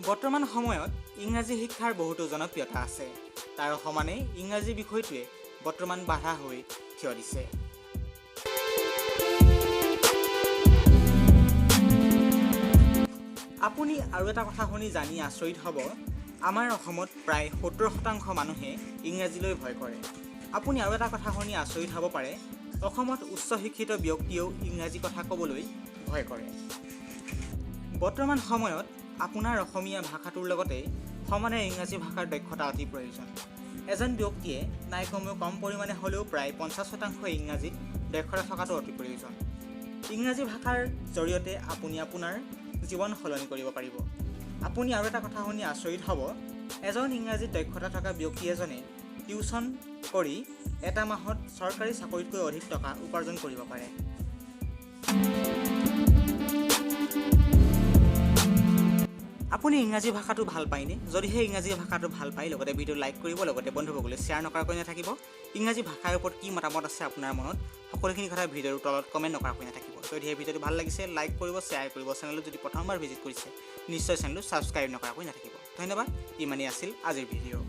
বৰ্তমান সময়ত ইংৰাজী শিক্ষাৰ বহুতো জনপ্ৰিয়তা আছে। তাৰ সমানে ইংৰাজী বিষয়টোৱে বৰ্তমান বাধা হৈ থিয় দিছে। আপুনি আৰু এটা কথা শুনি জানি আচৰিত হ'ব, আমাৰ অসমত প্ৰায় 70% মানুহে ইংৰাজীলৈ ভয় কৰে। আপুনি আৰু এটা কথা শুনি আচৰিত হ'ব পাৰে, অসমত উচ্চ শিক্ষিত ব্যক্তিয়েও ইংৰাজী কথা ক'বলৈ ভয় কৰে। বৰ্তমান সময়ত আপোনাৰ অসমীয়া ভাষাটোৰ লগতে সমানে ইংৰাজী ভাষাৰ দক্ষতা অতি প্ৰয়োজন। এজন ব্যক্তিয়ে নাই কমেও কম পৰিমাণে হ'লেও প্ৰায় 50% ইংৰাজীত দক্ষতা থকাটো অতি প্ৰয়োজন। ইংৰাজী ভাষাৰ জৰিয়তে আপুনি আপোনাৰ জীৱন সলনি কৰিব পাৰিব। আপুনি আৰু এটা কথা শুনি আচৰিত হ'ব, এজন ইংৰাজীত দক্ষতা থকা ব্যক্তি এজনে টিউচন কৰি এটা মাহত চৰকাৰী চাকৰিতকৈ অধিক টকা উপাৰ্জন কৰিব পাৰে। আপুনি ইংৰাজী ভাষাটো ভাল পায়নে? যদিহে ইংৰাজী ভাষাটো ভাল পায়, লগতে ভিডিঅ' লাইক কৰিব, লগতে বন্ধুসকলে শ্বেয়াৰ নকৰাকৈ নাথাকিব। ইংৰাজী ভাষাৰ ওপৰত কি মতামত আছে আপোনাৰ মনত, সকলোখিনি কথা ভিডিঅ'ৰ তলত কমেণ্ট নকৰাকৈ নাথাকিব। যদিহে ভিডিঅ'টো ভাল লাগিছে, লাইক কৰিব, শ্বেয়াৰ কৰিব। চেনেলটো যদি প্ৰথমবাৰ ভিজিট কৰিছে, নিশ্চয় চেনেলটো ছাবস্ক্ৰাইব নকৰাকৈ নাথাকিব। ধন্যবাদ। ইমানেই আছিল আজিৰ ভিডিঅ'।